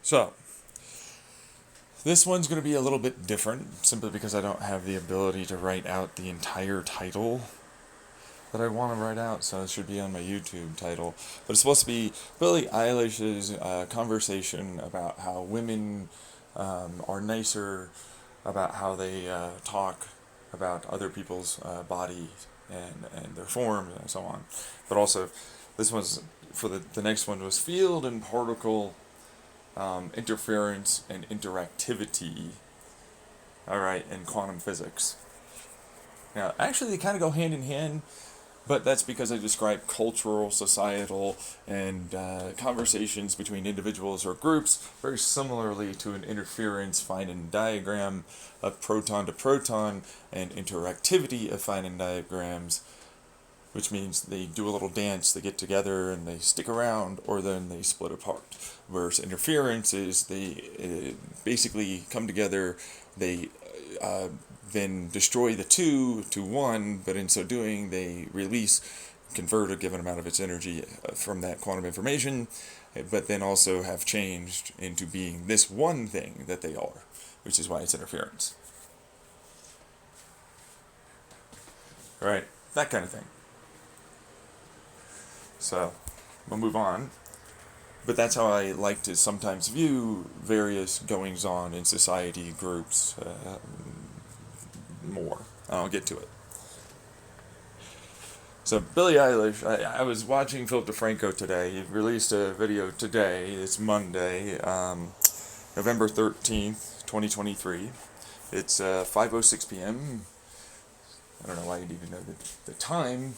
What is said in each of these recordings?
So, this one's going to be a little bit different, simply because I don't have the ability to write out the entire title that I want to write out, so it should be on my YouTube title. But it's supposed to be Billie Eilish's conversation about how women are nicer, about how they talk about other people's bodies and their forms and so on. But also, this one's, for the next one, was field and particle interference and interactivity. Alright, and quantum physics. Now, actually, they kind of go hand in hand, but that's because I describe cultural, societal, and conversations between individuals or groups very similarly to an interference Feynman diagram of proton to proton and interactivity of Feynman diagrams, which means they do a little dance, they get together and they stick around, or then they split apart. Whereas interference is they basically come together, they then destroy the two to one, but in so doing they convert a given amount of its energy from that quantum information, but then also have changed into being this one thing that they are, which is why it's interference. Right, that kind of thing. So, we'll move on. But that's how I like to sometimes view various goings on in society groups more. I'll get to it. So Billie Eilish, I was watching Philip DeFranco today. He released a video today. It's Monday, November 13th, 2023. It's 5:06 p.m. I don't know why you'd even know the time,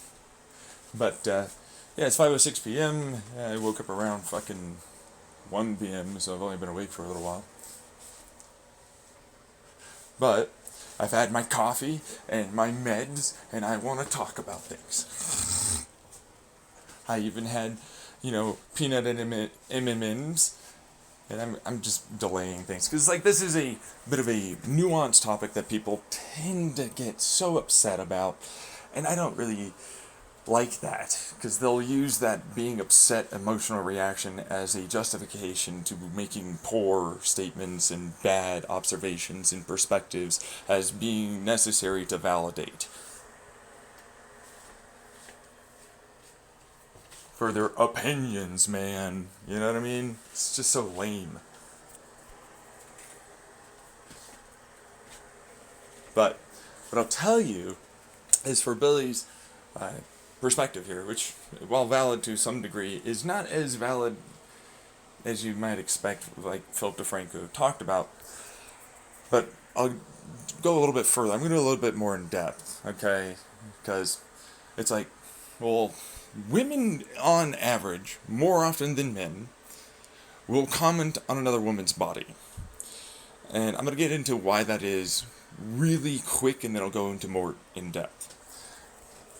but yeah, it's 5:06 p.m. I woke up around fucking 1 p.m., so I've only been awake for a little while. But I've had my coffee and my meds, and I want to talk about things. I even had, peanut M&Ms, and I'm just delaying things. Because, this is a bit of a nuanced topic that people tend to get so upset about, and I don't really like that, because they'll use that being upset emotional reaction as a justification to making poor statements and bad observations and perspectives as being necessary to validate for their opinions, man. You know what I mean? It's just so lame. But what I'll tell you is, for Billy's perspective here, which, while valid to some degree, is not as valid as you might expect, like Philip DeFranco talked about. But I'll go a little bit further. I'm going to go a little bit more in depth, okay? Because it's like, well, women on average, more often than men, will comment on another woman's body. And I'm going to get into why that is really quick, and then I'll go into more in depth.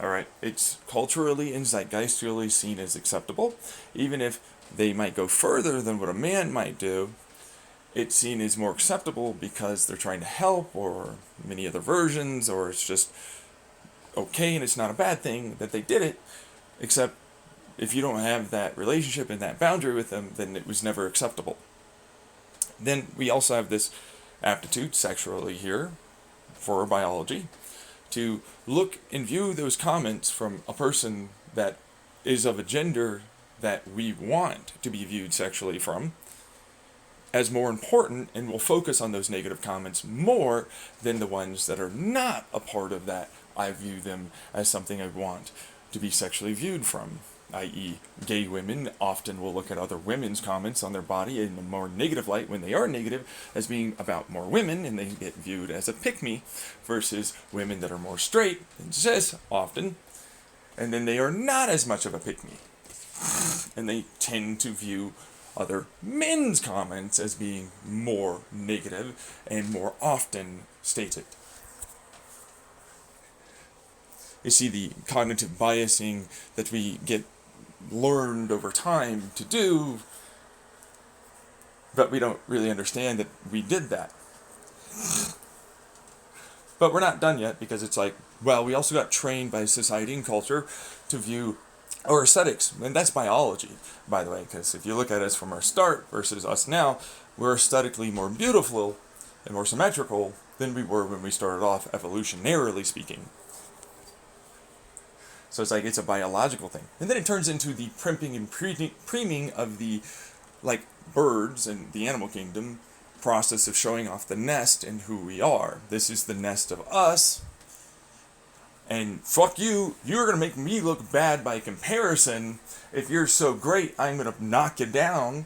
Alright, it's culturally and zeitgeistally seen as acceptable. Even if they might go further than what a man might do, it's seen as more acceptable because they're trying to help, or many other versions, or it's just okay and it's not a bad thing that they did it, except if you don't have that relationship and that boundary with them, then it was never acceptable. Then we also have this aptitude sexually here for biology to look and view those comments from a person that is of a gender that we want to be viewed sexually from as more important, and will focus on those negative comments more than the ones that are not a part of that. I view them as something I want to be sexually viewed from, i.e. gay women often will look at other women's comments on their body in a more negative light when they are negative, as being about more women, and they get viewed as a pick-me, versus women that are more straight and cis often, and then they are not as much of a pick-me. And they tend to view other men's comments as being more negative and more often stated. You see the cognitive biasing that we get learned over time to do, but we don't really understand that we did that. But we're not done yet, because it's like, well, we also got trained by society and culture to view Or aesthetics, and that's biology, by the way, because if you look at us from our start versus us now, we're aesthetically more beautiful and more symmetrical than we were when we started off, evolutionarily speaking. So it's like it's a biological thing. And then it turns into the primping and preening of the, like, birds and the animal kingdom process of showing off the nest and who we are. This is the nest of us. And fuck you, you're going to make me look bad by comparison. If you're so great, I'm going to knock you down.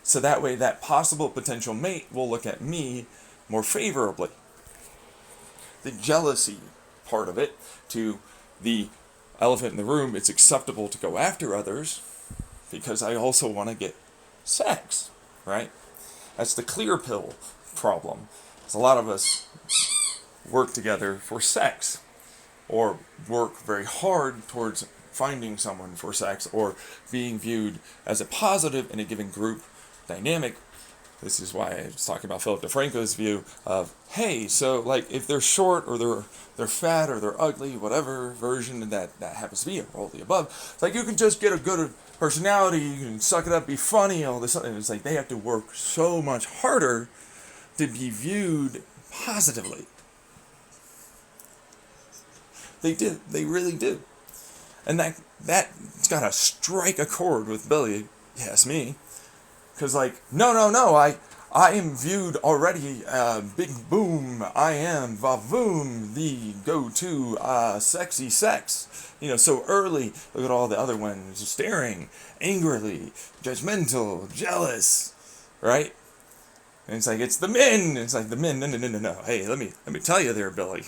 So that way that possible potential mate will look at me more favorably. The jealousy part of it, to the elephant in the room, it's acceptable to go after others because I also want to get sex, right? That's the clear pill problem. Because a lot of us work together for sex, or work very hard towards finding someone for sex, or being viewed as a positive in a given group dynamic. This is why I was talking about Philip DeFranco's view of, hey, so like if they're short or they're fat or they're ugly, whatever version that happens to be, or all the above, it's like you can just get a good personality, you can suck it up, be funny, all this, and it's like they have to work so much harder to be viewed positively. They do, they really do. And that's gotta strike a chord with Billy, yes, me. Because, like, no, I am viewed already, big boom, I am, vavoom, the go-to, sexy sex. You know, so early, look at all the other ones, staring, angrily, judgmental, jealous, right? And it's like, it's the men, it's like the men, no, hey, let me tell you there, Billy,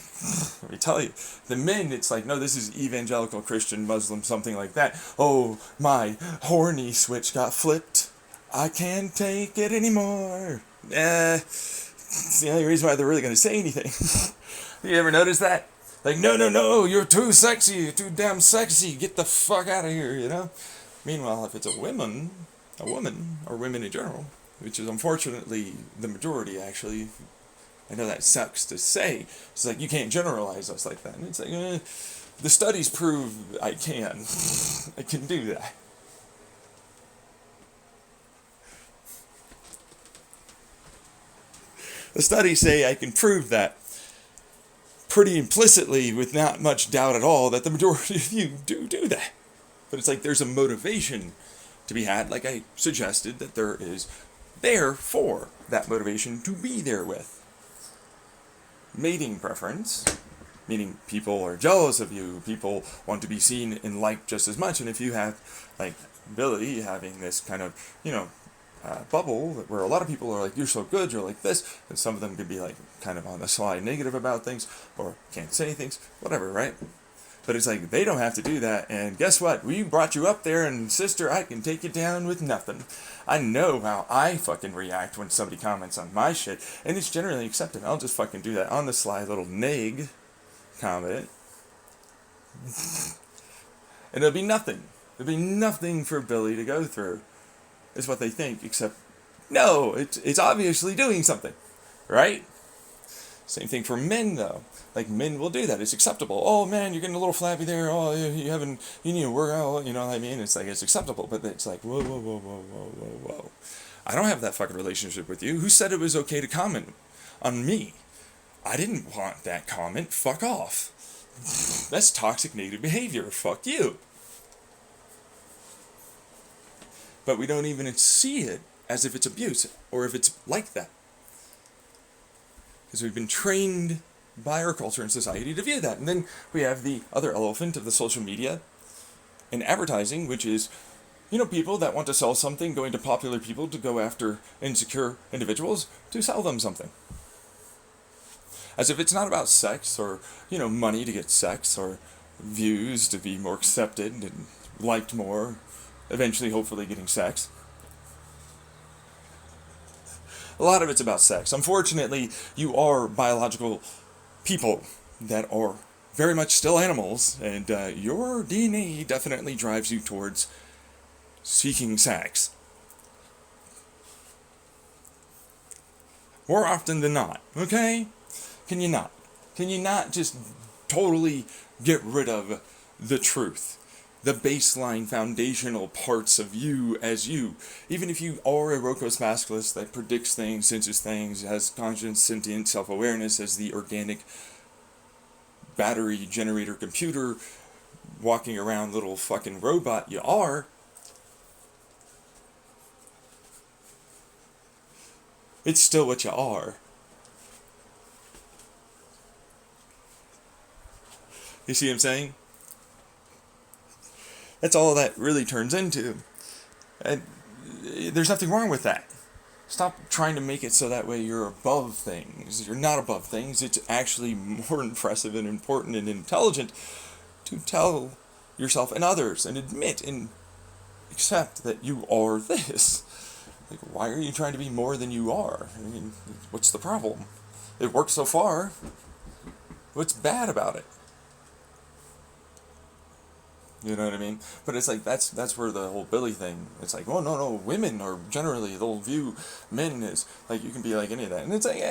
let me tell you, the men, it's like, no, this is evangelical, Christian, Muslim, something like that. Oh, my horny switch got flipped. I can't take it anymore. It's the only reason why they're really going to say anything. You ever notice that? Like, no, you're too sexy, you're too damn sexy, get the fuck out of here, you know? Meanwhile, if it's a woman, or women in general, which is unfortunately the majority, actually, I know that sucks to say, it's like, you can't generalize us like that. And it's like, the studies prove I can. I can do that. The studies say I can prove that pretty implicitly, with not much doubt at all, that the majority of you do that. But it's like there's a motivation to be had, like I suggested, that there is there for that motivation to be there with. Mating preference, meaning people are jealous of you, people want to be seen and liked just as much, and if you have, like, Billy having this kind of, bubble where a lot of people are like, you're so good, you're like this, and some of them could be like kind of on the sly negative about things, or can't say things, whatever, right? But it's like, they don't have to do that, and guess what? We brought you up there, and sister, I can take you down with nothing. I know how I fucking react when somebody comments on my shit, and it's generally accepted. I'll just fucking do that on the sly little neg comment. And it'll be nothing. There'll be nothing for Billy to go through, is what they think, except, no, it's obviously doing something, right? Same thing for men, though. Like, men will do that. It's acceptable. Oh, man, you're getting a little flappy there. Oh, you need to work out. You know what I mean? It's like, it's acceptable. But it's like, whoa. I don't have that fucking relationship with you. Who said it was okay to comment on me? I didn't want that comment. Fuck off. That's toxic negative behavior. Fuck you. But we don't even see it as if it's abuse, or if it's like that. Because we've been trained by our culture and society to view that. And then we have the other elephant of the social media and advertising, which is, people that want to sell something, going to popular people to go after insecure individuals to sell them something. As if it's not about sex, or, money to get sex, or views to be more accepted and liked more, eventually, hopefully, getting sex. A lot of it's about sex. Unfortunately, you are biological people that are very much still animals, and your DNA definitely drives you towards seeking sex. More often than not, okay? Can you not? Can you not just totally get rid of the truth? the baseline foundational parts of you as you. Even if you are a Roko's basilisk that predicts things, senses things, has conscience, sentient, self-awareness as the organic battery generator computer walking around little fucking robot you are, it's still what you are. You see what I'm saying? That's all that really turns into. And there's nothing wrong with that. Stop trying to make it so that way you're above things. You're not above things. It's actually more impressive and important and intelligent to tell yourself and others and admit and accept that you are this. Like, why are you trying to be more than you are? I mean, what's the problem? It worked so far. What's bad about it? You know what I mean? But it's like, that's where the whole Billy thing, it's like, oh, no, women are generally, they'll view men as, like, you can be like any of that. And it's like,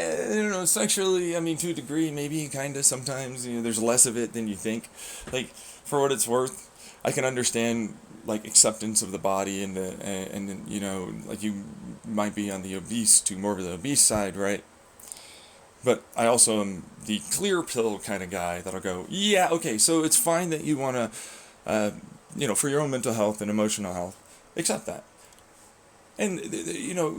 sexually, I mean, to a degree, maybe, kind of, sometimes, there's less of it than you think. Like, for what it's worth, I can understand, like, acceptance of the body and like, you might be on the obese to more of the obese side, right? But I also am the clear pill kind of guy that'll go, yeah, okay, so it's fine that you want to, for your own mental health and emotional health, accept that. And,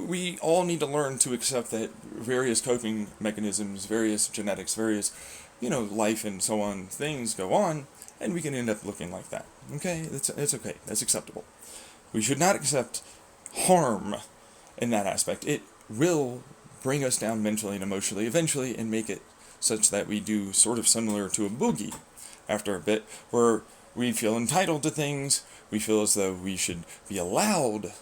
we all need to learn to accept that various coping mechanisms, various genetics, various, life and so on, things go on, and we can end up looking like that. Okay? It's okay. That's acceptable. We should not accept harm in that aspect. It will bring us down mentally and emotionally eventually and make it such that we do sort of similar to a boogie after a bit, where we feel entitled to things, we feel as though we should be allowed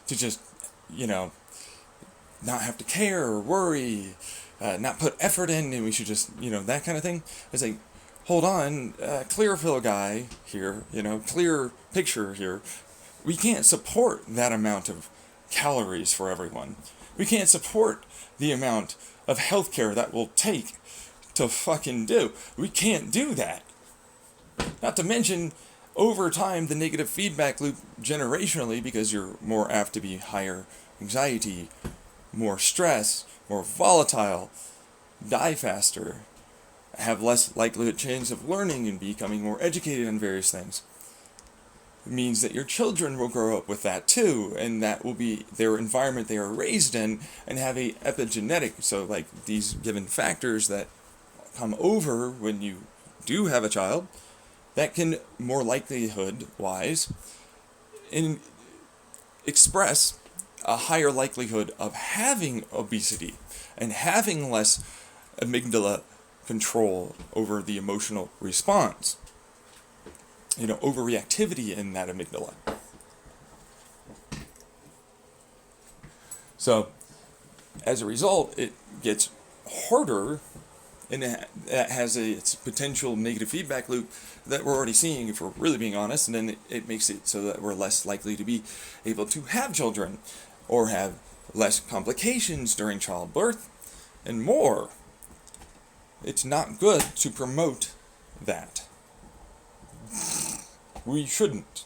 to just, not have to care or worry, not put effort in, and we should just, that kind of thing. It's like, hold on, clear pill guy here, clear picture here. We can't support that amount of calories for everyone. We can't support the amount of healthcare that will take to fucking do. We can't do that. Not to mention, over time, the negative feedback loop generationally, because you're more apt to be higher anxiety, more stress, more volatile, die faster, have less likelihood chance of learning and becoming more educated on various things. It means that your children will grow up with that too, and that will be their environment they are raised in and have a epigenetic, so like these given factors that come over when you do have a child, that can more likelihood-wise express a higher likelihood of having obesity and having less amygdala control over the emotional response. Overreactivity in that amygdala. So, as a result, it gets harder, and it has its potential negative feedback loop that we're already seeing, if we're really being honest, and then it makes it so that we're less likely to be able to have children, or have less complications during childbirth, and more. It's not good to promote that. We shouldn't.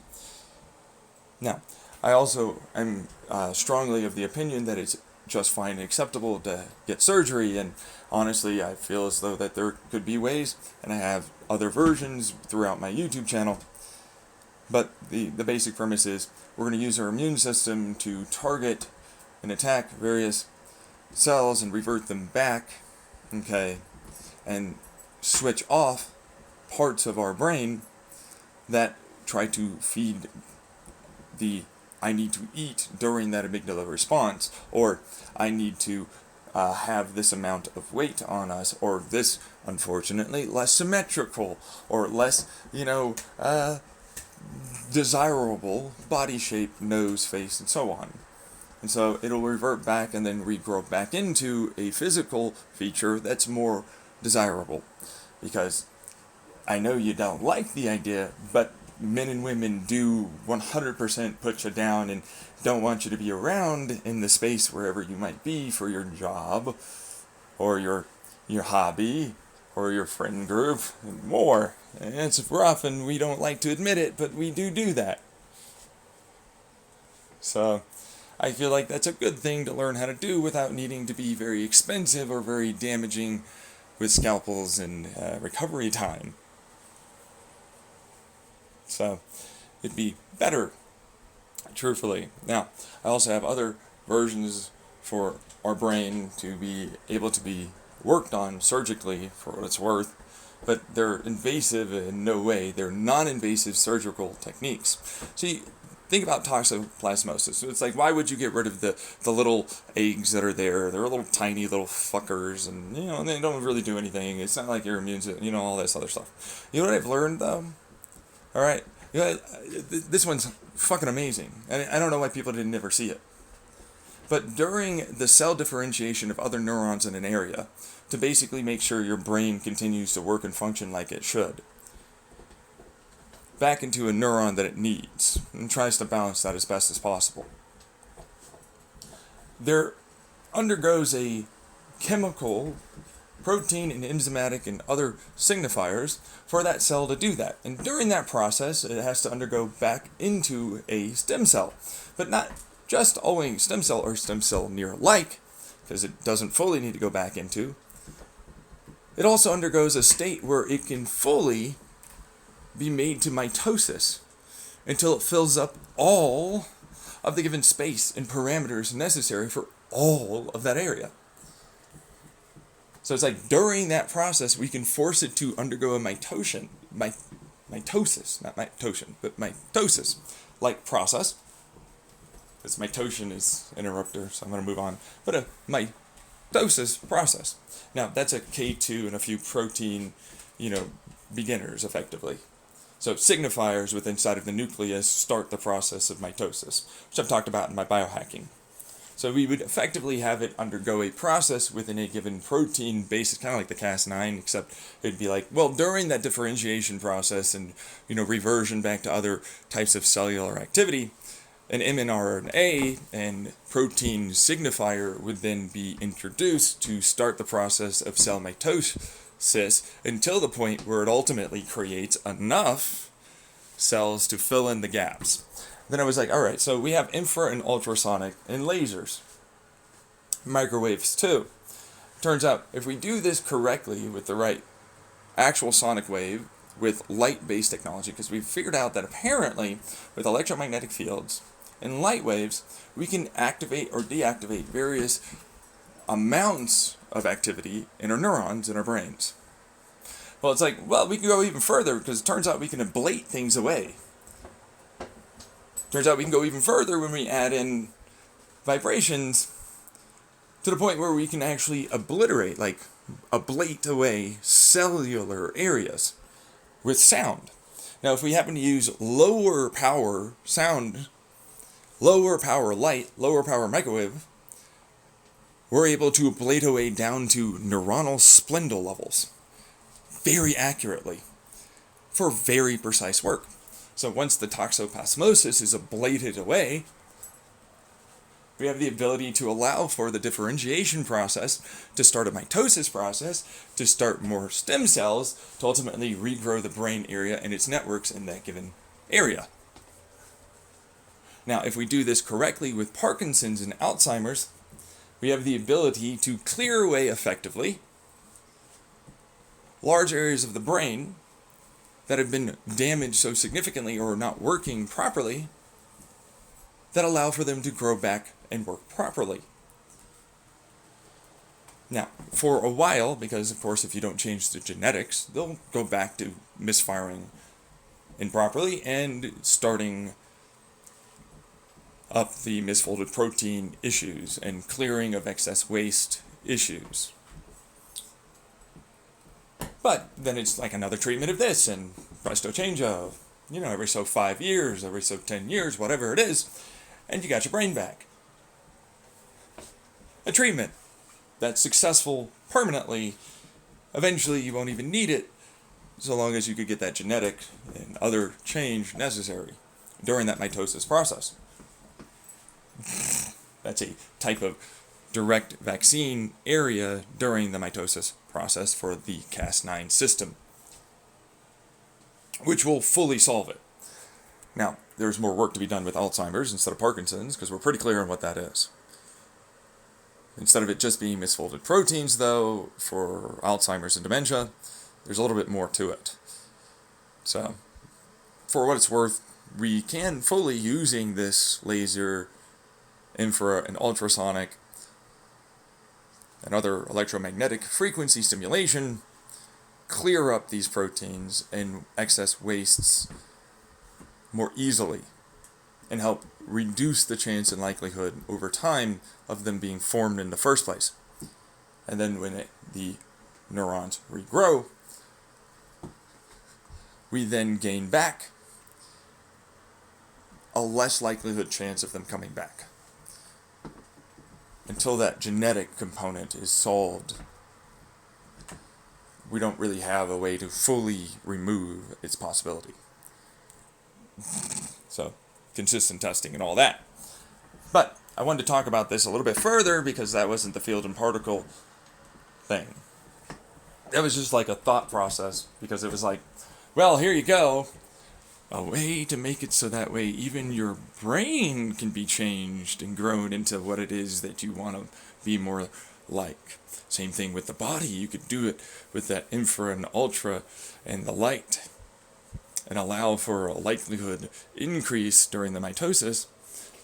Now, I also am strongly of the opinion that it's just fine and acceptable to get surgery, and honestly, I feel as though that there could be ways, and I have other versions throughout my YouTube channel, but the basic premise is we're going to use our immune system to target and attack various cells and revert them back, okay, and switch off parts of our brain that try to feed the I need to eat during that amygdala response, or I need to have this amount of weight on us, or this, unfortunately, less symmetrical, or less, desirable body shape, nose, face, and so on. And so it'll revert back and then regrow back into a physical feature that's more desirable. Because I know you don't like the idea, but men and women do 100% put you down and don't want you to be around in the space wherever you might be for your job or your hobby or your friend group, and more. And it's rough and we don't like to admit it, but we do that. So I feel like that's a good thing to learn how to do without needing to be very expensive or very damaging with scalpels and recovery time. So it'd be better, truthfully. Now, I also have other versions for our brain to be able to be worked on surgically, for what it's worth, but they're invasive in no way. They're non-invasive surgical techniques. See, think about toxoplasmosis. It's like, why would you get rid of the little eggs that are there? They're little tiny little fuckers, and they don't really do anything. It's not like your immune system, all this other stuff. You know what I've learned though? All right, this one's fucking amazing, and I don't know why people didn't ever see it. But during the cell differentiation of other neurons in an area, to basically make sure your brain continues to work and function like it should, back into a neuron that it needs, and tries to balance that as best as possible, there undergoes a chemical, protein and enzymatic and other signifiers for that cell to do that. And during that process, it has to undergo back into a stem cell. But not just always stem cell or stem cell near-like, because it doesn't fully need to go back into. It also undergoes a state where it can fully be made to mitosis until it fills up all of the given space and parameters necessary for all of that area. So it's like during that process, we can force it to undergo a mitosis, not mitotion, but mitosis-like process. This mitotion is interrupter, so I'm going to move on. But a mitosis process. Now, that's a K2 and a few protein, beginners, effectively. So signifiers within inside of the nucleus start the process of mitosis, which I've talked about in my biohacking. So we would effectively have it undergo a process within a given protein base, kind of like the Cas9, except it'd be like, well, during that differentiation process and, reversion back to other types of cellular activity, an mRNA and protein signifier would then be introduced to start the process of cell mitosis until the point where it ultimately creates enough cells to fill in the gaps. Then I was like, all right, so we have infra and ultrasonic and lasers. Microwaves too. Turns out, if we do this correctly with the right actual sonic wave with light-based technology, because we've figured out that apparently with electromagnetic fields and light waves, we can activate or deactivate various amounts of activity in our neurons in our brains. Well, it's like, we can go even further, because it turns out we can ablate things away. Turns out we can go even further when we add in vibrations to the point where we can actually obliterate, ablate away cellular areas with sound. Now, if we happen to use lower power sound, lower power light, lower power microwave, we're able to ablate away down to neuronal spindle levels very accurately for very precise work. So once the toxoplasmosis is ablated away, we have the ability to allow for the differentiation process to start a mitosis process, to start more stem cells, to ultimately regrow the brain area and its networks in that given area. Now, if we do this correctly with Parkinson's and Alzheimer's, we have the ability to clear away effectively large areas of the brain that have been damaged so significantly or not working properly that allow for them to grow back and work properly. Now, for a while, because of course if you don't change the genetics, they'll go back to misfiring improperly and starting up the misfolded protein issues and clearing of excess waste issues. But then it's like another treatment of this and presto changeo, every so 5 years, every so 10 years, whatever it is, and you got your brain back. A treatment that's successful permanently. Eventually you won't even need it, so long as you could get that genetic and other change necessary during that mitosis process. That's a type of direct vaccine area during the mitosis process for the Cas9 system, which will fully solve it. Now, there's more work to be done with Alzheimer's instead of Parkinson's, because we're pretty clear on what that is. Instead of it just being misfolded proteins, though, for Alzheimer's and dementia, there's a little bit more to it. So, for what it's worth, we can fully, using this laser, infra, and ultrasonic, and other electromagnetic frequency stimulation, clear up these proteins and excess wastes more easily, and help reduce the chance and likelihood over time of them being formed in the first place. And then when the neurons regrow, we then gain back a less likelihood chance of them coming back. Until that genetic component is solved, we don't really have a way to fully remove its possibility. So, consistent testing and all that. But I wanted to talk about this a little bit further because that wasn't the field and particle thing. That was just like a thought process, because it was like, well, here you go. A way to make it so that way even your brain can be changed and grown into what it is that you want to be more like. Same thing with the body. You could do it with that infra and ultra and the light, and allow for a likelihood increase during the mitosis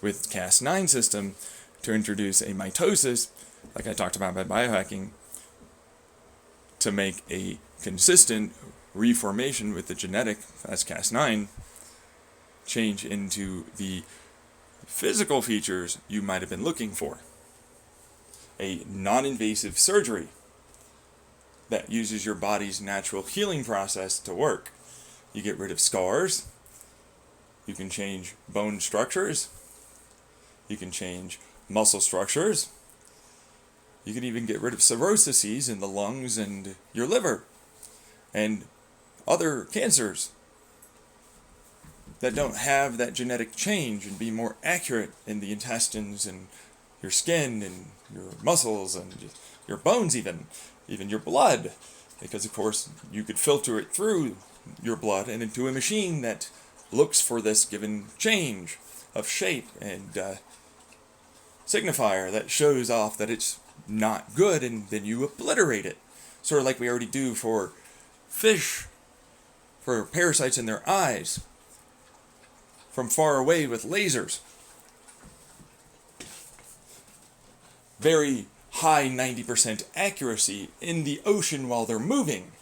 with Cas9 system to introduce a mitosis, like I talked about by biohacking, to make a consistent reformation with the genetic, as Cas9, change into the physical features you might have been looking for. A non-invasive surgery that uses your body's natural healing process to work. You get rid of scars, you can change bone structures, you can change muscle structures, you can even get rid of cirrhosis in the lungs and your liver, and other cancers that don't have that genetic change, and be more accurate in the intestines and your skin and your muscles and your bones, even your blood, because of course you could filter it through your blood and into a machine that looks for this given change of shape and signifier that shows off that it's not good, and then you obliterate it, sort of like we already do for fish, for parasites in their eyes, from far away with lasers. Very high 90% accuracy in the ocean while they're moving.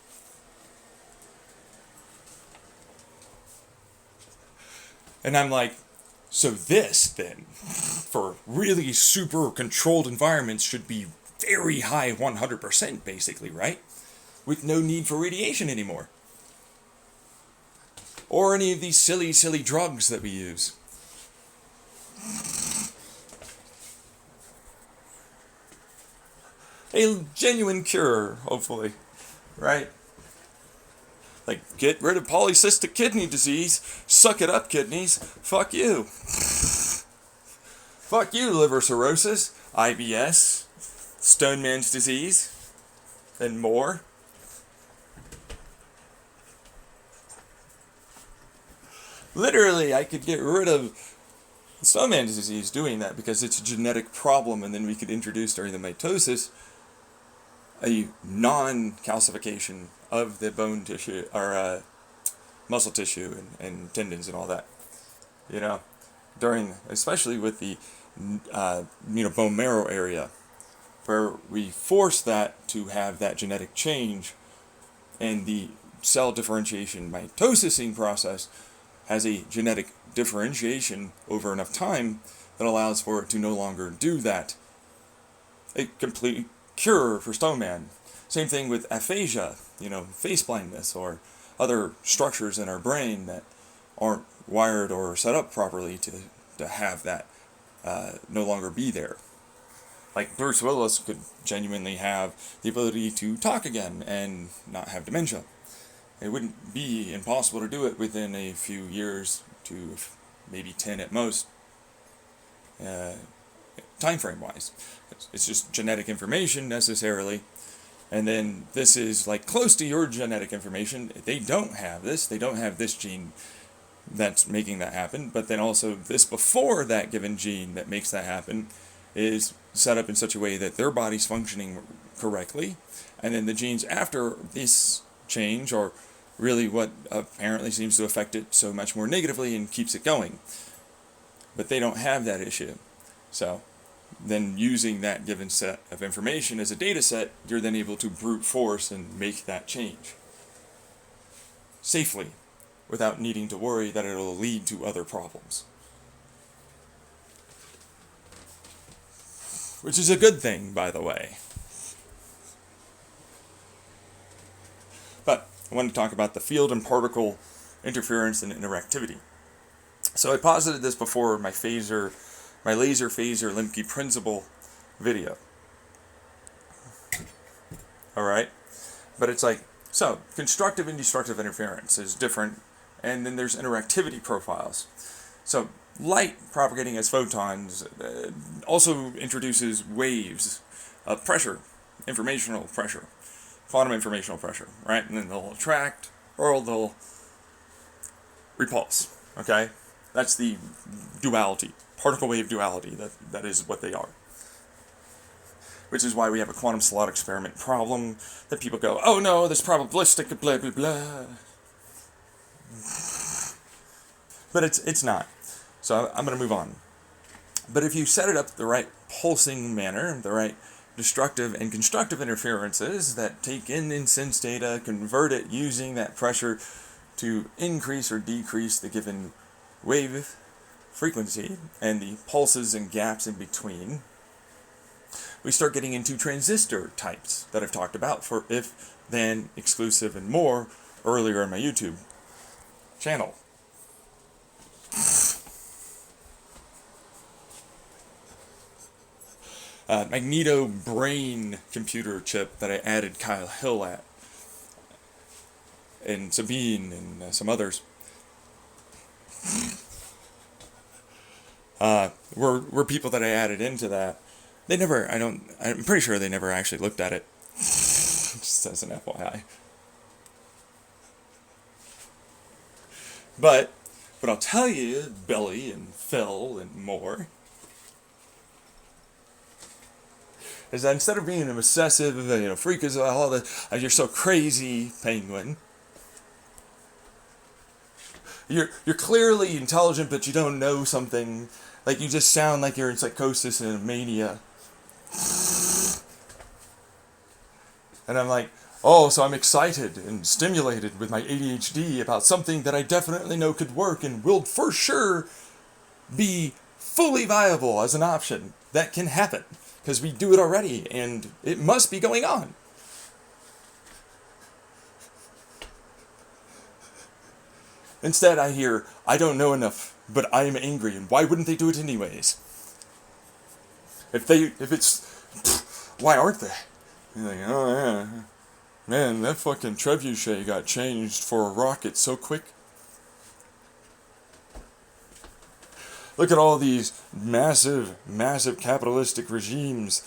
And I'm like, so this then, for really super controlled environments, should be very high 100% basically, right? With no need for radiation anymore. Or any of these silly drugs that we use. A genuine cure, hopefully, right? Like, get rid of polycystic kidney disease, suck it up, kidneys, fuck you. Fuck you, liver cirrhosis, IBS, Stoneman's disease, and more. Literally, I could get rid of Stoneman's disease doing that, because it's a genetic problem, and then we could introduce during the mitosis a non-calcification of the bone tissue, or muscle tissue and tendons and all that. You know, during, especially with the bone marrow area, where we force that to have that genetic change, and the cell differentiation mitosising process has a genetic differentiation over enough time that allows for it to no longer do that. A complete cure for Stoneman. Same thing with aphasia, face blindness, or other structures in our brain that aren't wired or set up properly to have that no longer be there. Like Bruce Willis could genuinely have the ability to talk again and not have dementia. It wouldn't be impossible to do it within a few years, to maybe 10 at most, time frame wise. It's just genetic information necessarily. And then this is like close to your genetic information. They don't have this. They don't have this gene that's making that happen. But then also this before that given gene that makes that happen is set up in such a way that their body's functioning correctly. And then the genes after this change are really what apparently seems to affect it so much more negatively and keeps it going. But they don't have that issue. So then using that given set of information as a data set, you're then able to brute force and make that change safely without needing to worry that it'll lead to other problems. Which is a good thing, by the way. But I want to talk about the field and particle interference and interactivity. So I posited this before my laser phaser Lemke principle video. Alright? But it's like, so, constructive and destructive interference is different, and then there's interactivity profiles. So, light propagating as photons also introduces waves of pressure, informational pressure, quantum informational pressure, right? And then they'll attract or they'll repulse, okay? That's the duality, particle wave duality, that is what they are. Which is why we have a quantum slot experiment problem that people go, oh no, this probabilistic blah blah blah. But it's not. So I'm going to move on. But if you set it up the right pulsing manner, the right destructive and constructive interferences that take in sense data, convert it using that pressure to increase or decrease the given wave frequency and the pulses and gaps in between, we start getting into transistor types that I've talked about for if, then, exclusive, and more earlier in my YouTube channel. Magneto brain computer chip that I added Kyle Hill at, and Sabine and some others. Were people that I added into that. They never, I'm pretty sure they never actually looked at it. Just as an FYI. But I'll tell you, Billy and Phil and more, is that instead of being an obsessive, freak as all the, you're so crazy, penguin, you're clearly intelligent, but you don't know something. Like, you just sound like you're in psychosis and mania. And I'm like, oh, so I'm excited and stimulated with my ADHD about something that I definitely know could work and will for sure be fully viable as an option that can happen. Because we do it already, and it must be going on. Instead, I hear, I don't know enough, but I am angry, and why wouldn't they do it anyways? Why aren't they? You're like, oh yeah, man, that fucking trebuchet got changed for a rocket so quick. Look at all these massive capitalistic regimes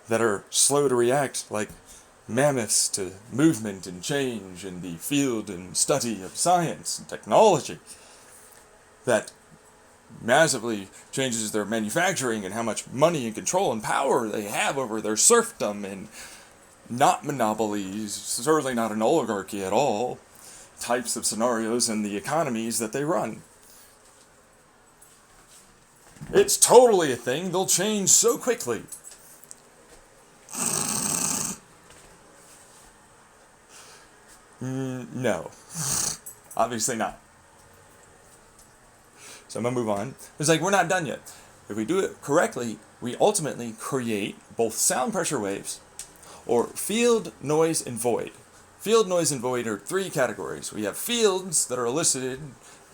that are slow to react, like mammoths to movement and change in the field and study of science and technology, that massively changes their manufacturing and how much money and control and power they have over their serfdom, and not monopolies, certainly not an oligarchy at all, types of scenarios and the economies that they run. It's totally a thing. They'll change so quickly. No. Obviously not. So I'm going to move on. It's like, we're not done yet. If we do it correctly, we ultimately create both sound pressure waves, or field, noise, and void. Field, noise, and void are three categories. We have fields that are elicited,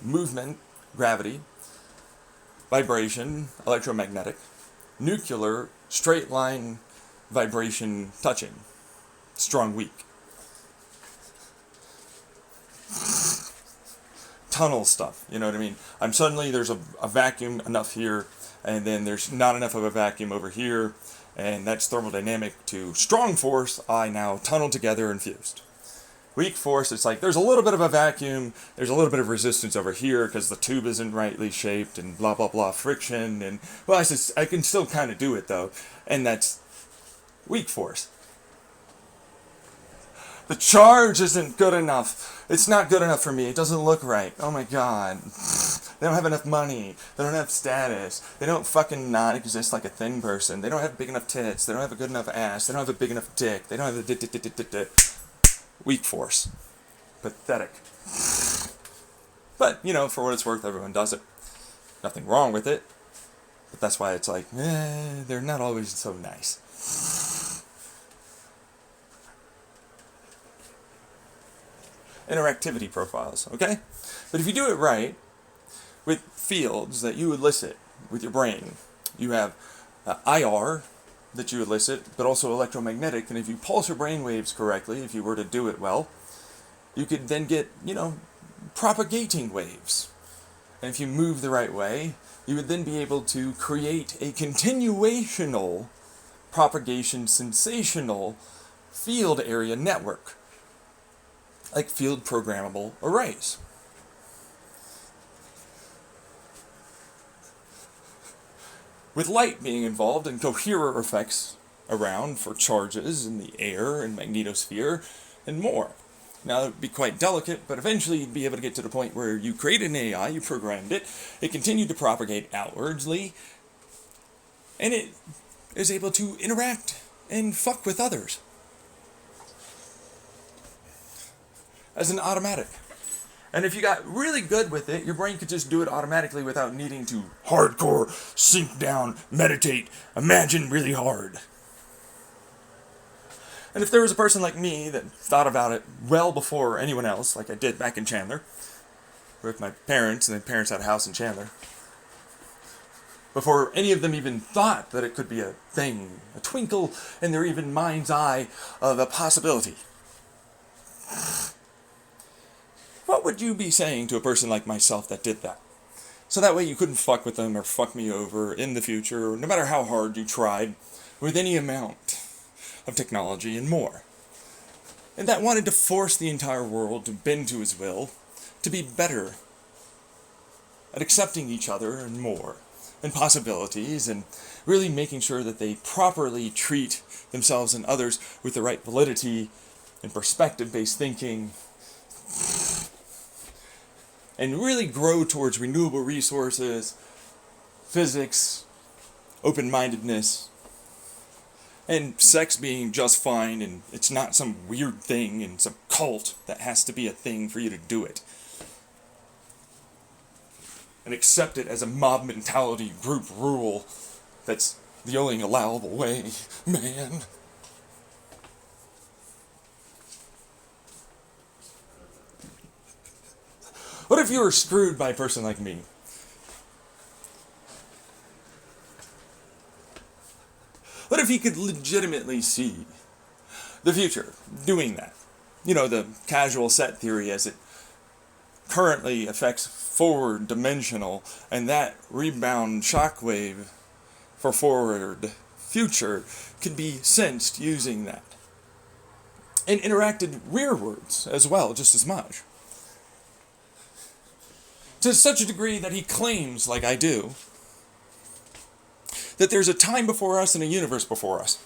movement, gravity, vibration, electromagnetic, nuclear, straight line, vibration, touching, strong, weak. Tunnel stuff, you know what I mean? Suddenly there's a vacuum enough here and then there's not enough of a vacuum over here, and that's thermodynamic to strong force, I now tunnel together and fused. Weak force, it's like there's a little bit of a vacuum, there's a little bit of resistance over here because the tube isn't rightly shaped and blah blah blah, friction, and well, I can still kind of do it though, and that's weak force. The charge isn't good enough. It's not good enough for me. It doesn't look right. Oh my god. They don't have enough money. They don't have status. They don't fucking not exist like a thin person. They don't have big enough tits. They don't have a good enough ass. They don't have a big enough dick. They don't have a weak force. Pathetic. But, you know, for what it's worth, everyone does it. Nothing wrong with it. But that's why it's like, they're not always so nice. Interactivity profiles, okay? But if you do it right, with fields that you elicit with your brain, you have IR that you elicit, but also electromagnetic, and if you pulse your brain waves correctly, if you were to do it well, you could then get, you know, propagating waves. And if you move the right way, you would then be able to create a continuational propagation sensational field area network, like field programmable arrays. With light being involved and coherer effects around for charges in the air and magnetosphere and more. Now, it would be quite delicate, but eventually you'd be able to get to the point where you created an AI, you programmed it, it continued to propagate outwardly, and it is able to interact and fuck with others as an automatic. And if you got really good with it, your brain could just do it automatically without needing to hardcore, sink down, meditate, imagine really hard. And if there was a person like me that thought about it well before anyone else, like I did back in Chandler, with my parents, and the parents had a house in Chandler, before any of them even thought that it could be a thing, a twinkle in their even mind's eye of a possibility. What would you be saying to a person like myself that did that? So that way you couldn't fuck with them or fuck me over in the future, no matter how hard you tried, with any amount of technology and more. And that wanted to force the entire world to bend to his will, to be better at accepting each other and more, and possibilities, and really making sure that they properly treat themselves and others with the right validity and perspective-based thinking, and really grow towards renewable resources, physics, open-mindedness, and sex being just fine, and it's not some weird thing and some cult that has to be a thing for you to do it. And accept it as a mob mentality group rule that's the only allowable way, man. What if you were screwed by a person like me? What if he could legitimately see the future doing that? You know, the casual set theory as it currently affects forward dimensional, and that rebound shockwave for forward future could be sensed using that. And interacted rearwards as well, just as much. To such a degree that he claims, like I do, that there's a time before us and a universe before us.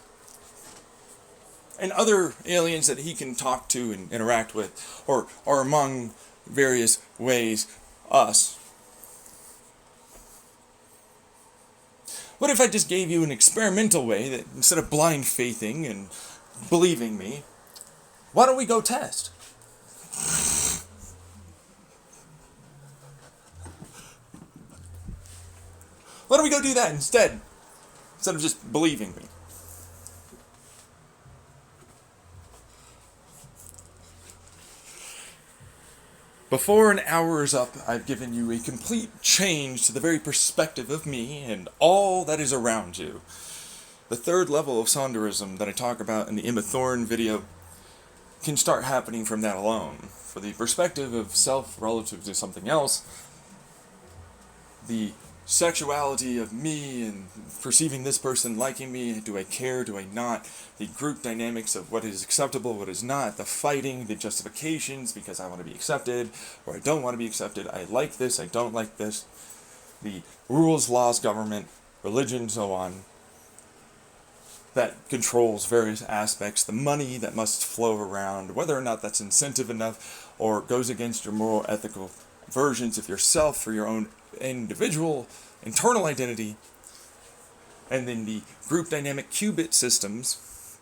And other aliens that he can talk to and interact with, or are among various ways us. What if I just gave you an experimental way that instead of blind faithing and believing me, why don't we go test? Why don't we go do that instead of just believing me? Before an hour is up, I've given you a complete change to the very perspective of me and all that is around you. The third level of Sonderism that I talk about in the Emma Thorne video can start happening from that alone. For the perspective of self relative to something else, the sexuality of me and perceiving this person liking me, do I care, do I not, the group dynamics of what is acceptable, what is not, the fighting, the justifications because I want to be accepted or I don't want to be accepted, I like this, I don't like this, the rules, laws, government, religion, so on, that controls various aspects, the money that must flow around, whether or not that's incentive enough or goes against your moral, ethical versions of yourself for your own individual internal identity, and then the group dynamic qubit systems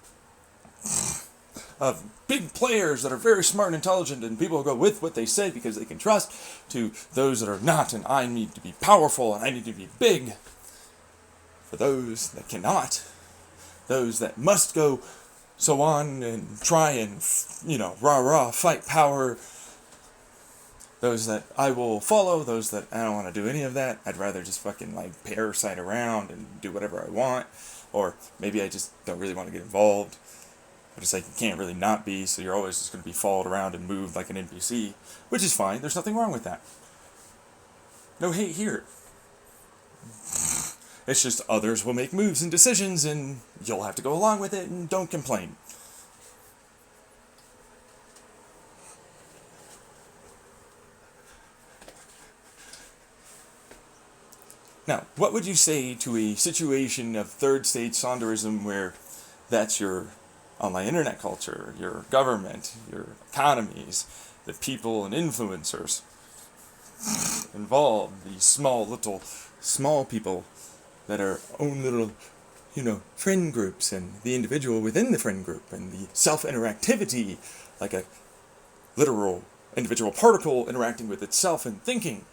of big players that are very smart and intelligent and people go with what they say because they can trust, to those that are not, and I need to be powerful and I need to be big, for those that cannot, those that must go so on and try and, fight power, those that I will follow, those that I don't want to do any of that. I'd rather just fucking parasite around and do whatever I want. Or maybe I just don't really want to get involved. But it's you can't really not be, so you're always just going to be followed around and moved like an NPC. Which is fine, there's nothing wrong with that. No hate here. It's just others will make moves and decisions and you'll have to go along with it and don't complain. Now, what would you say to a situation of third stage Sonderism where that's your online internet culture, your government, your economies, the people and influencers involved, these small people that are own little, friend groups and the individual within the friend group and the self-interactivity, like a literal individual particle interacting with itself and thinking,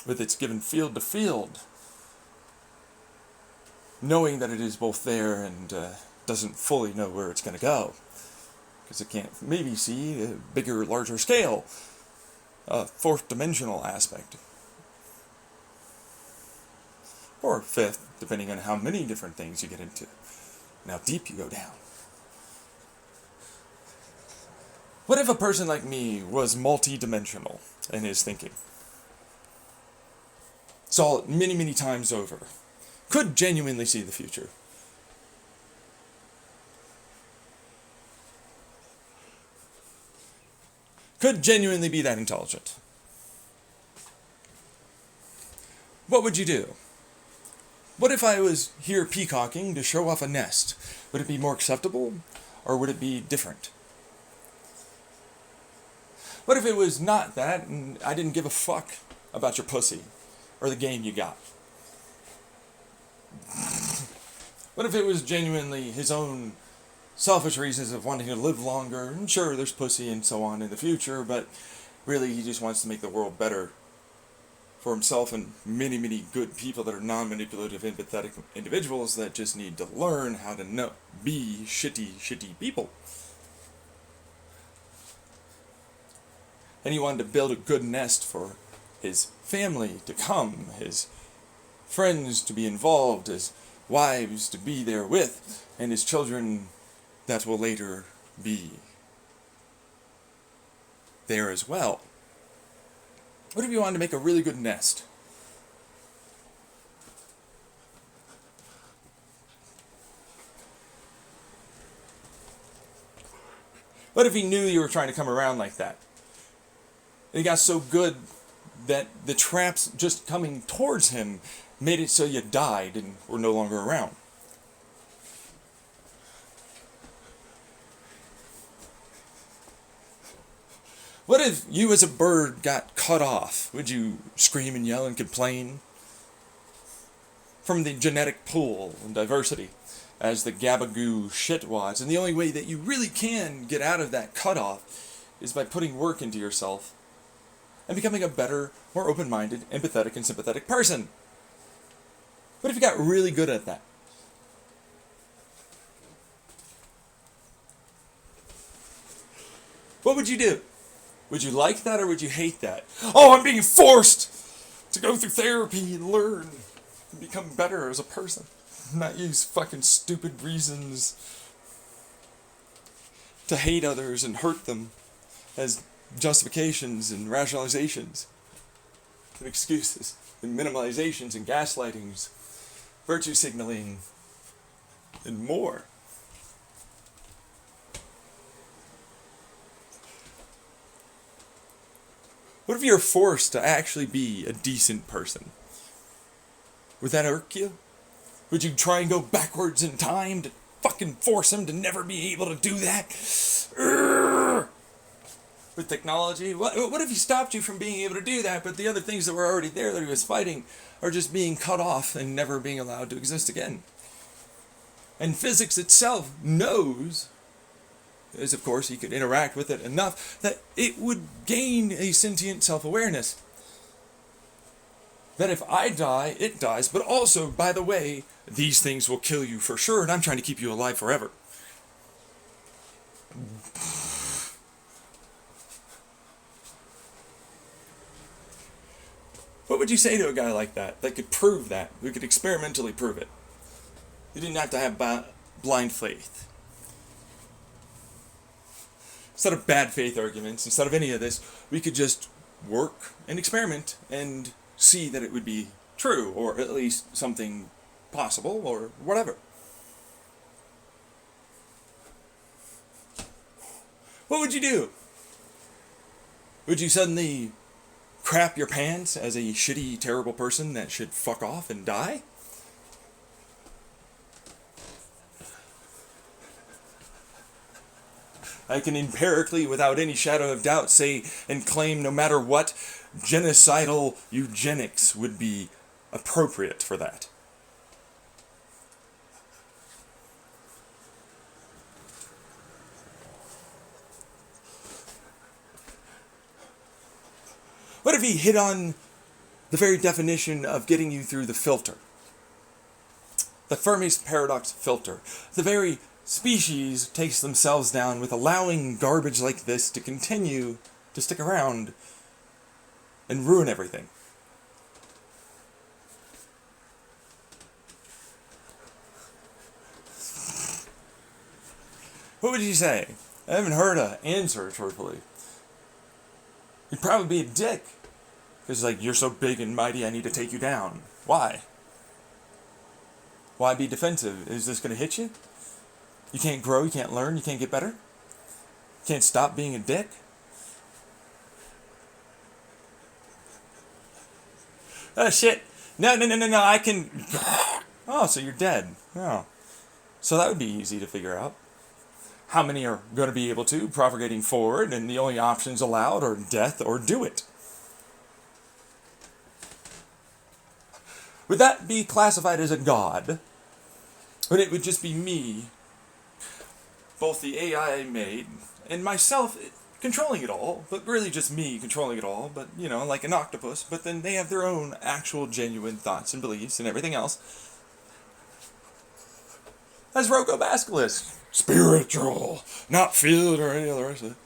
with its given field to field, knowing that it is both there and doesn't fully know where it's going to go, because it can't maybe see a bigger, larger scale, fourth dimensional aspect, or fifth, depending on how many different things you get into and how deep you go down. What if a person like me was multi-dimensional in his thinking? Saw it many, many times over. Could genuinely see the future. Could genuinely be that intelligent. What would you do? What if I was here peacocking to show off a nest? Would it be more acceptable, or would it be different? What if it was not that, and I didn't give a fuck about your pussy, or the game you got? What if it was genuinely his own selfish reasons of wanting to live longer, and sure, there's pussy and so on in the future, but really he just wants to make the world better for himself and many, many good people that are non-manipulative, empathetic individuals that just need to learn how to be shitty people. And he wanted to build a good nest for his family to come, his friends to be involved, his wives to be there with, and his children that will later be there as well. What if you wanted to make a really good nest? What if he knew you were trying to come around like that? And he got so good that the traps just coming towards him made it so you died and were no longer around. What if you as a bird got cut off? Would you scream and yell and complain? From the genetic pool and diversity, as the gabagoo shitwads. And the only way that you really can get out of that cutoff is by putting work into yourself and becoming a better, more open-minded, empathetic, and sympathetic person. What if you got really good at that? What would you do? Would you like that or would you hate that? Oh, I'm being forced to go through therapy and learn and become better as a person. Not use fucking stupid reasons to hate others and hurt them as justifications and rationalizations and excuses. and minimalizations and gaslightings, virtue signaling, and more. What if you're forced to actually be a decent person? Would that irk you? Would you try and go backwards in time to fucking force him to never be able to do that? Urgh! With technology? What if he stopped you from being able to do that, but the other things that were already there that he was fighting are just being cut off and never being allowed to exist again? And physics itself knows, as of course he could interact with it enough, that it would gain a sentient self-awareness. That if I die, it dies, but also, by the way, these things will kill you for sure, and I'm trying to keep you alive forever. What would you say to a guy like that could prove that, who could experimentally prove it? You didn't have to have blind faith. Instead of bad faith arguments, instead of any of this, we could just work and experiment and see that it would be true, or at least something possible, or whatever. What would you do? Would you suddenly crap your pants as a shitty, terrible person that should fuck off and die? I can empirically, without any shadow of doubt, say and claim no matter what, genocidal eugenics would be appropriate for that. What if he hit on the very definition of getting you through the filter? The Fermi's paradox filter. The very species takes themselves down with allowing garbage like this to continue to stick around and ruin everything. What would you say? I haven't heard an answer, truthfully. You'd probably be a dick. Because, like, you're so big and mighty, I need to take you down. Why? Why be defensive? Is this going to hit you? You can't grow, you can't learn, you can't get better? You can't stop being a dick? Oh, shit. No, I can... Oh, so you're dead. Oh. So that would be easy to figure out. How many are going to be able to, propagating forward, and the only options allowed are death or do it. Would that be classified as a god? Or it would just be me, both the AI I made, and myself controlling it all, but really just me controlling it all, but, you know, like an octopus, but then they have their own actual genuine thoughts and beliefs and everything else. That's Roko basilisk. Spiritual, not field or any other rest of it.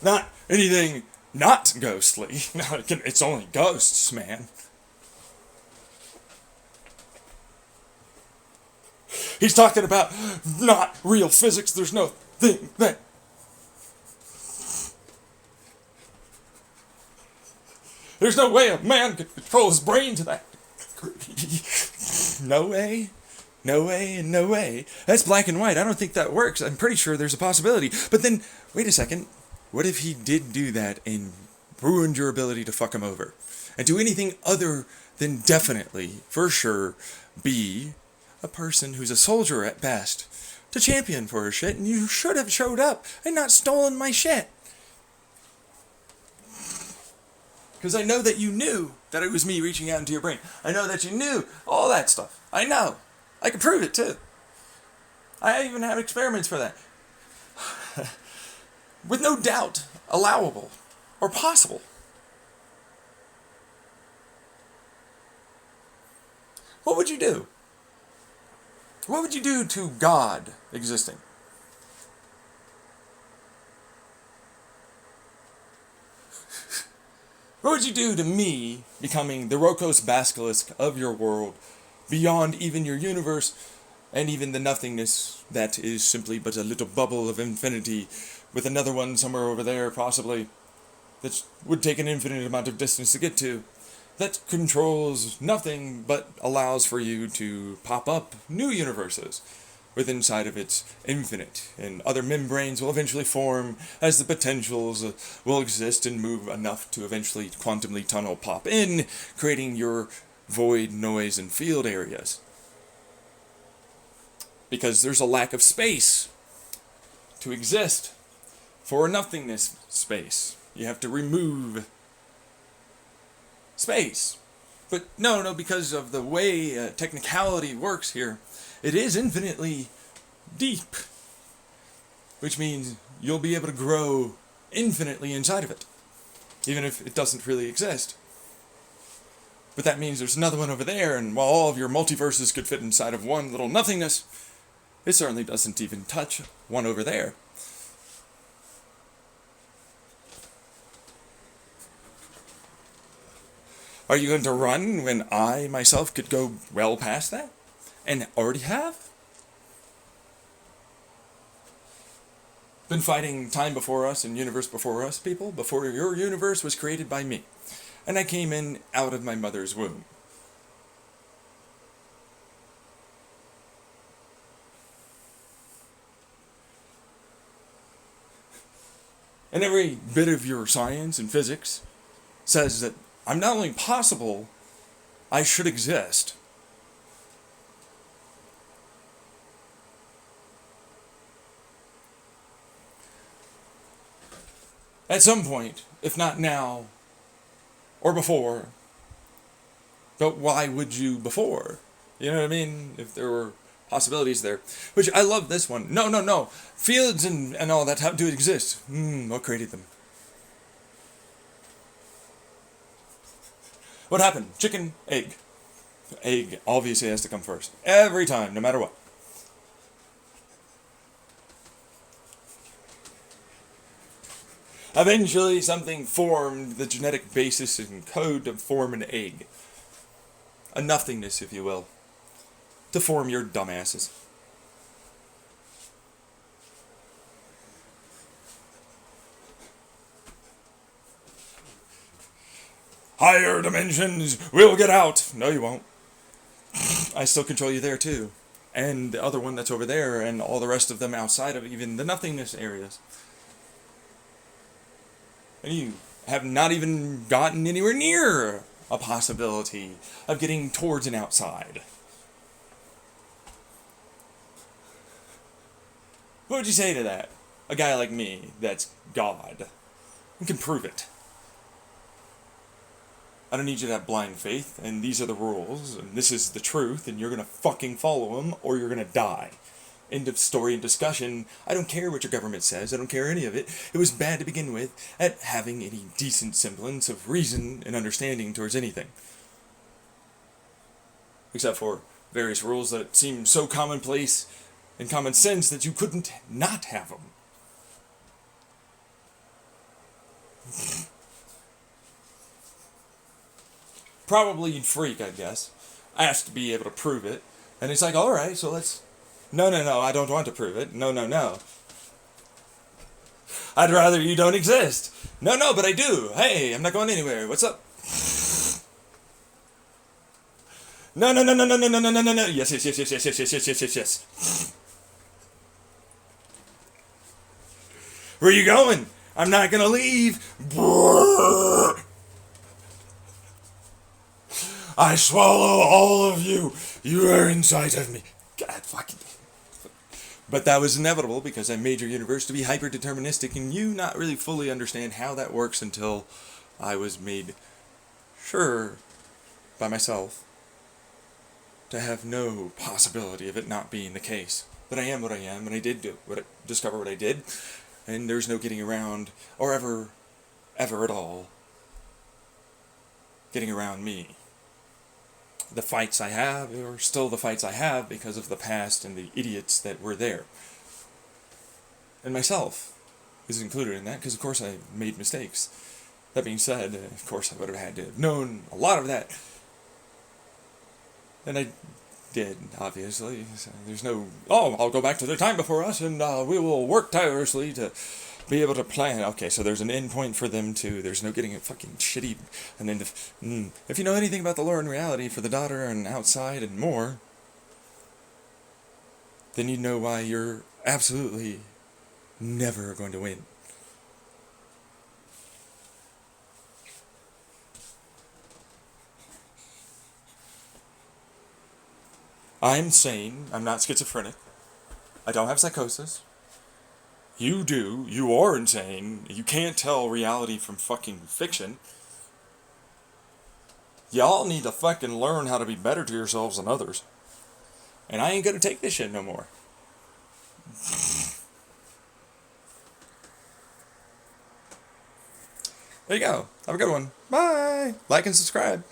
Not anything not ghostly. No, it's only ghosts, man. He's talking about not real physics. There's no thing that... There's no way a man could control his brain to that degree. No way. No way and no way. That's black and white. I don't think that works. I'm pretty sure there's a possibility. But then, wait a second. What if he did do that and ruined your ability to fuck him over? And do anything other than definitely, for sure, be a person who's a soldier at best, to champion for her shit, and you should have showed up and not stolen my shit. Because I know that you knew that it was me reaching out into your brain. I know that you knew all that stuff. I know. I can prove it too. I even have experiments for that. With no doubt allowable or possible. What would you do? What would you do to God existing? What would you do to me becoming the Roko's basilisk of your world, beyond even your universe, and even the nothingness that is simply but a little bubble of infinity, with another one somewhere over there, possibly? that would take an infinite amount of distance to get to, that controls nothing but allows for you to pop up new universes with inside of its infinite, and other membranes will eventually form as the potentials will exist and move enough to eventually quantumly tunnel pop in, creating your void, noise, and field areas. Because there's a lack of space to exist for a nothingness space. You have to remove space. But no, because of the way technicality works here, it is infinitely deep, which means you'll be able to grow infinitely inside of it, even if it doesn't really exist. But that means there's another one over there, and while all of your multiverses could fit inside of one little nothingness, it certainly doesn't even touch one over there. Are you going to run when I myself could go well past that? And already have? Been fighting time before us and universe before us, people, before your universe was created by me. And I came in out of my mother's womb. And every bit of your science and physics says that I'm not only possible, I should exist. At some point, if not now, or before, but why would you before? You know what I mean? If there were possibilities there. Which, I love this one. No. Fields and all that have to exist. What created them? What happened? Chicken, egg. Egg obviously has to come first. Every time, no matter what. Eventually, something formed the genetic basis and code to form an egg. A nothingness, if you will. To form your dumbasses. Higher dimensions will get out. No, you won't. I still control you there, too. And the other one that's over there, and all the rest of them outside of even the nothingness areas. And you have not even gotten anywhere near a possibility of getting towards an outside. What would you say to that? A guy like me, that's God, and can prove it. I don't need you to have blind faith, and these are the rules, and this is the truth, and you're gonna fucking follow them, or you're gonna die. End of story and discussion. I don't care what your government says. I don't care any of it. It was bad to begin with at having any decent semblance of reason and understanding towards anything. Except for various rules that seem so commonplace and common sense that you couldn't not have them. Probably you'd freak, I guess. Asked to be able to prove it. And it's like, alright, so let's... No, I don't want to prove it. No. I'd rather you don't exist. No, but I do. Hey, I'm not going anywhere. What's up? No. Yes. Where are you going? I'm not gonna leave. I swallow all of you. You are inside of me. God fucking... But that was inevitable because I made your universe to be hyper-deterministic, and you not really fully understand how that works until I was made sure by myself to have no possibility of it not being the case. That I am what I am, and I did discover what I did, and there's no getting around, or ever at all, getting around me. The fights I have are still the fights I have because of the past and the idiots that were there. And myself is included in that because, of course, I made mistakes. That being said, of course, I would have had to have known a lot of that. And I did, obviously. So there's no, I'll go back to the time before us and we will work tirelessly to be able to plan. Okay, so there's an endpoint for them too. There's no getting a fucking shitty. And then if you know anything about the lore and reality for the daughter and outside and more, then you know why you're absolutely never going to win. I'm sane. I'm not schizophrenic. I don't have psychosis. You do. You are insane. You can't tell reality from fucking fiction. Y'all need to fucking learn how to be better to yourselves than others. And I ain't gonna take this shit no more. There you go. Have a good one. Bye. Like and subscribe.